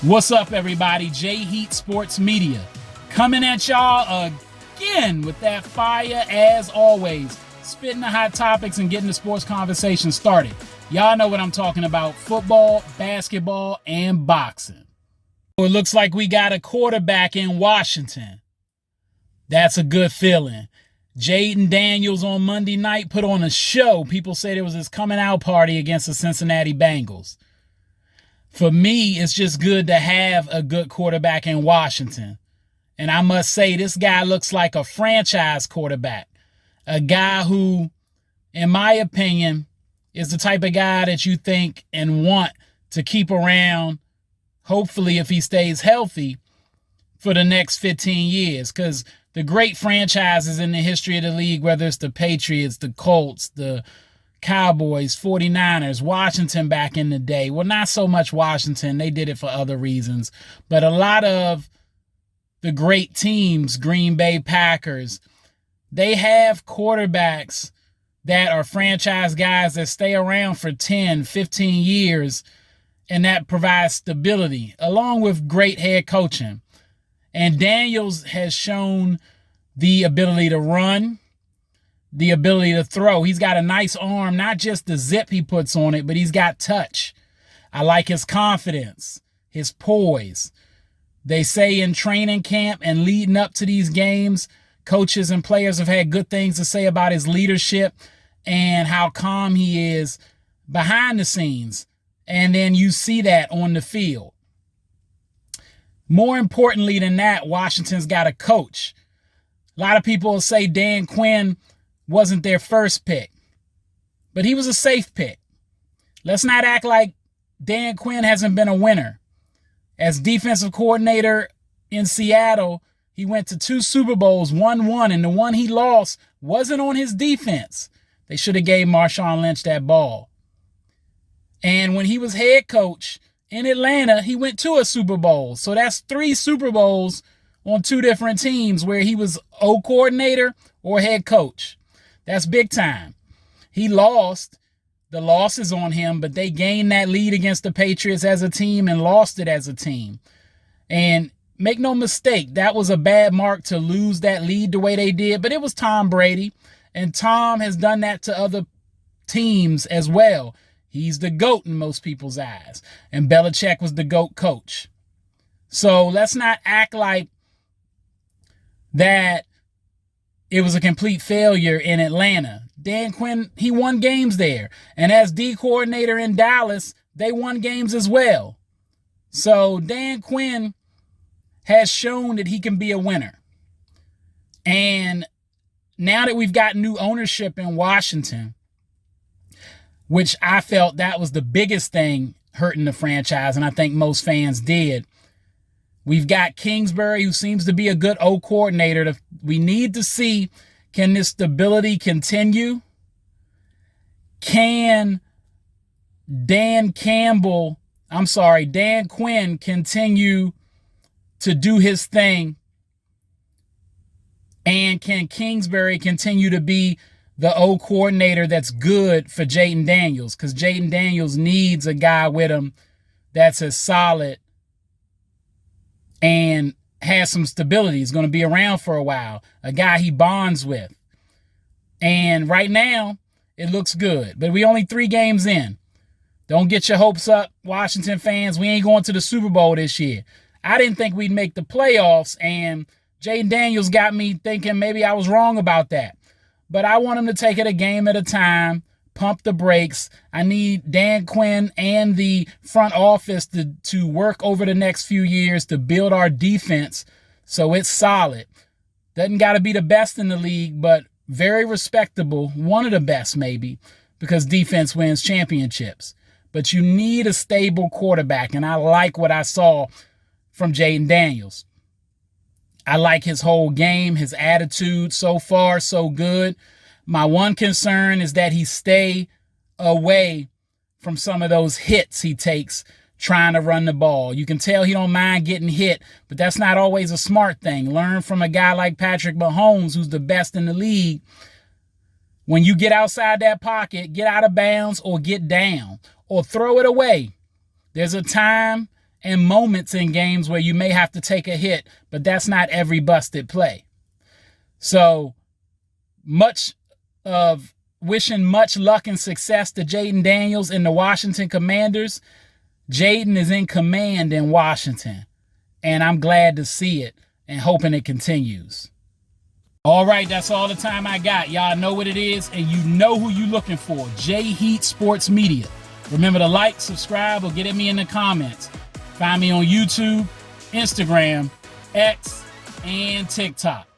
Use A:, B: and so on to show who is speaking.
A: What's up, everybody? J Heat Sports Media coming at y'all again with that fire as always. Spitting the hot topics and getting the sports conversation started. Y'all know what I'm talking about: football, basketball, and boxing. It looks like we got a quarterback in Washington. That's a good feeling. Jayden Daniels on Monday night put on a show. People said it was his coming out party against the Cincinnati Bengals. For me, it's just good to have a good quarterback in Washington. And I must say, this guy looks like a franchise quarterback. A guy who, in my opinion, is the type of guy that you think and want to keep around, hopefully if he stays healthy, for the next 15 years. Because the great franchises in the history of the league, whether it's the Patriots, the Colts, the Cowboys, 49ers, Washington back in the day. Well, not so much Washington. They did it for other reasons. But a lot of the great teams, Green Bay Packers, they have quarterbacks that are franchise guys that stay around for 10, 15 years, and that provides stability, along with great head coaching. And Daniels has shown the ability to run, the ability to throw. He's got a nice arm, not just the zip he puts on it, but he's got touch. I like his confidence, his poise. They say in training camp and leading up to these games, coaches and players have had good things to say about his leadership and how calm he is behind the scenes. And then you see that on the field. More importantly than that, Washington's got a coach. A lot of people will say Dan Quinn wasn't their first pick, but he was a safe pick. Let's not act like Dan Quinn hasn't been a winner. As defensive coordinator in Seattle, he went to 2 Super Bowls, won one, and the one he lost wasn't on his defense. They should have gave Marshawn Lynch that ball. And when he was head coach in Atlanta, he went to a Super Bowl. So that's 3 Super Bowls on 2 different teams where he was coordinator or head coach. That's big time. He lost. The loss is on him, but they gained that lead against the Patriots as a team and lost it as a team. And make no mistake, that was a bad mark to lose that lead the way they did, but it was Tom Brady, and Tom has done that to other teams as well. He's the GOAT in most people's eyes, and Belichick was the GOAT coach. So let's not act like that it was a complete failure in Atlanta. Dan Quinn, he won games there. And as D coordinator in Dallas, they won games as well. So Dan Quinn has shown that he can be a winner. And now that we've got new ownership in Washington, which I felt that was the biggest thing hurting the franchise, and I think most fans did. We've got Kingsbury, who seems to be a good coordinator. We need to see, can this stability continue? Can Dan Quinn continue to do his thing? And can Kingsbury continue to be the coordinator that's good for Jayden Daniels? Because Jayden Daniels needs a guy with him that's as solid and has some stability. He's going to be around for a while. A guy he bonds with. And right now, it looks good. But we only 3 games in. Don't get your hopes up, Washington fans. We ain't going to the Super Bowl this year. I didn't think we'd make the playoffs, and Jayden Daniels got me thinking maybe I was wrong about that. But I want him to take it a game at a time, pump the brakes. I need Dan Quinn and the front office to work over the next few years to build our defense so it's solid. Doesn't got to be the best in the league, but very respectable, one of the best maybe, because defense wins championships. But you need a stable quarterback, and I like what I saw from Jayden Daniels. I like his whole game, his attitude. So far, so good. My one concern is that he stay away from some of those hits he takes trying to run the ball. You can tell he don't mind getting hit, but that's not always a smart thing. Learn from a guy like Patrick Mahomes, who's the best in the league. When you get outside that pocket, get out of bounds or get down or throw it away. There's a time and moments in games where you may have to take a hit, but that's not every busted play. So much of wishing much luck and success to Jayden Daniels and the Washington Commanders. Jayden is in command in Washington, and I'm glad to see it and hoping it continues. All right, that's all the time I got. Y'all know what it is, and you know who you're looking for. J-Heat Sports Media. Remember to like, subscribe, or get at me in the comments. Find me on YouTube, Instagram, X, and TikTok.